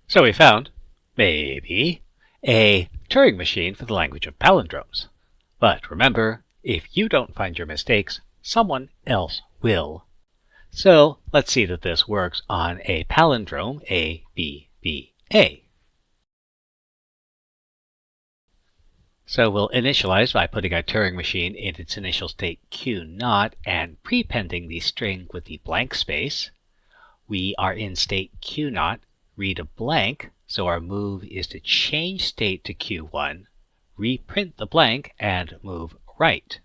So we found, maybe, a Turing machine for the language of palindromes. But remember, if you don't find your mistakes, someone else will. So let's see that this works on a palindrome A, B, B, A. So we'll initialize by putting our Turing machine in its initial state Q0 and prepending the string with the blank space. We are in state Q0, read a blank, so our move is to change state to Q1, reprint the blank, and move right.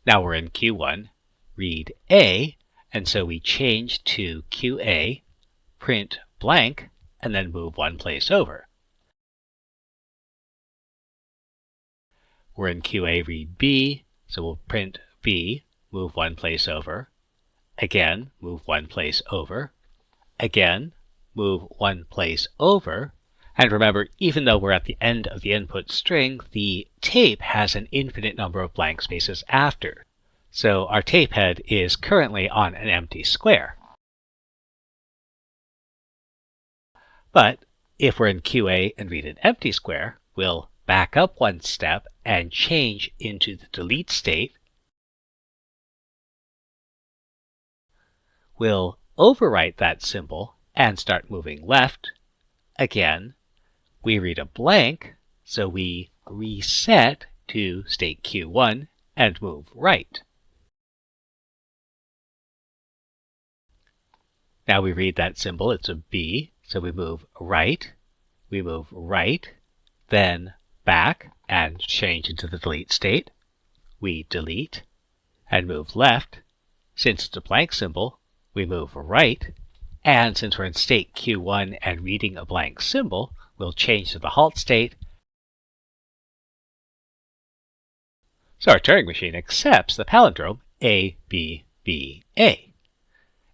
Now we're in Q1, read A, and so we change to QA, print blank, and then move one place over. We're in QA, read B, so we'll print B, move one place over. Again, move one place over. Again, move one place over. And remember, even though we're at the end of the input string, the tape has an infinite number of blank spaces after. So our tape head is currently on an empty square. But if we're in QA and read an empty square, we'll back up one step and change into the delete state. We'll overwrite that symbol and start moving left. Again, we read a blank, so we reset to state Q1 and move right. Now we read that symbol, it's a B, so we move right, then back and change into the delete state. We delete and move left. Since it's a blank symbol, we move right, and since we're in state Q1 and reading a blank symbol, we'll change to the halt state. So our Turing machine accepts the palindrome A, B, B, A.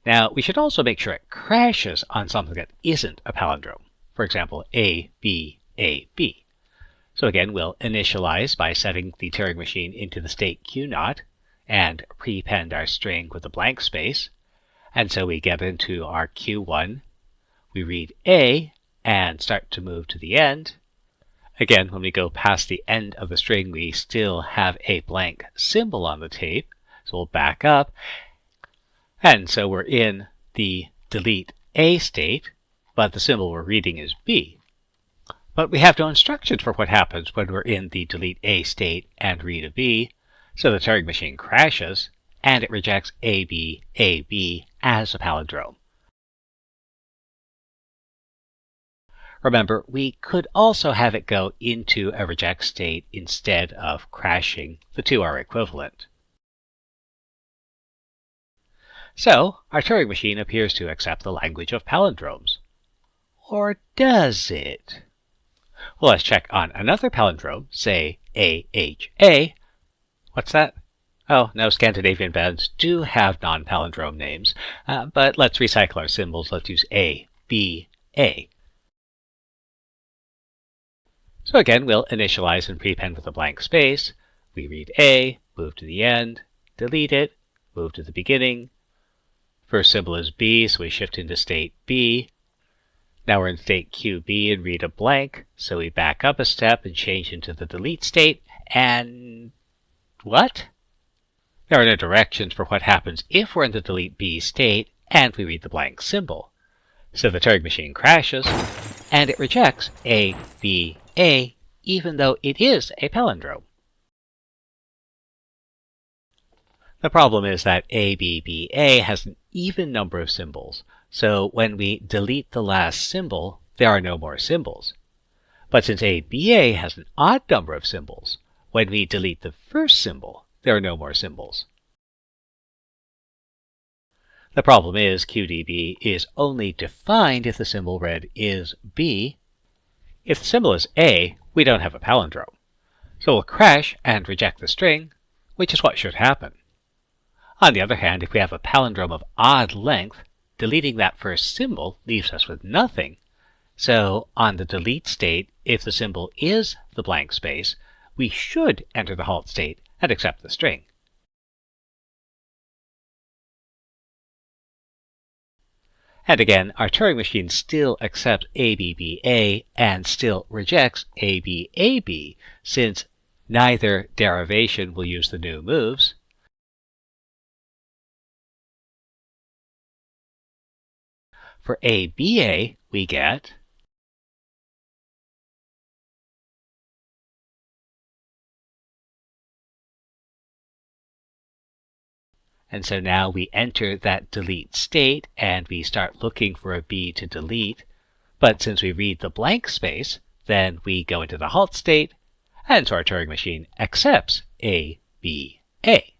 Now, we should also make sure it crashes on something that isn't a palindrome. For example, A, B, A, B. So again, we'll initialize by setting the Turing machine into the state Q0 and prepend our string with a blank space. And so we get into our Q1. We read A and start to move to the end. Again, when we go past the end of the string, we still have a blank symbol on the tape. So we'll back up. And so we're in the delete A state, but the symbol we're reading is B. But we have no instructions for what happens when we're in the delete A state and read a B, so the Turing machine crashes, and it rejects AB, AB as a palindrome. Remember, we could also have it go into a reject state instead of crashing. The two are equivalent. So, our Turing machine appears to accept the language of palindromes. Or does it? Well, let's check on another palindrome, say AHA. What's that? Oh, no, Scandinavian bands do have non-palindrome names, but let's recycle our symbols. Let's use A, B, A. So again, we'll initialize and prepend with a blank space. We read A, move to the end, delete it, move to the beginning. First symbol is B, so we shift into state B. Now we're in state QB and read a blank, so we back up a step and change into the delete state, and what? There are no directions for what happens if we're in the delete B state and we read the blank symbol. So the Turing machine crashes, and it rejects A, B, A, even though it is a palindrome. The problem is that ABBA has an even number of symbols, so when we delete the last symbol, there are no more symbols. But since ABA has an odd number of symbols, when we delete the first symbol, there are no more symbols. The problem is QDB is only defined if the symbol read is B. If the symbol is A, we don't have a palindrome. So we'll crash and reject the string, which is what should happen. On the other hand, if we have a palindrome of odd length, deleting that first symbol leaves us with nothing. So on the delete state, if the symbol is the blank space, we should enter the halt state and accept the string. And again, our Turing machine still accepts ABBA and still rejects ABAB, since neither derivation will use the new moves. For ABA, we get and so now we enter that delete state and we start looking for a B to delete. But since we read the blank space, then we go into the halt state, and so our Turing machine accepts A, B, A.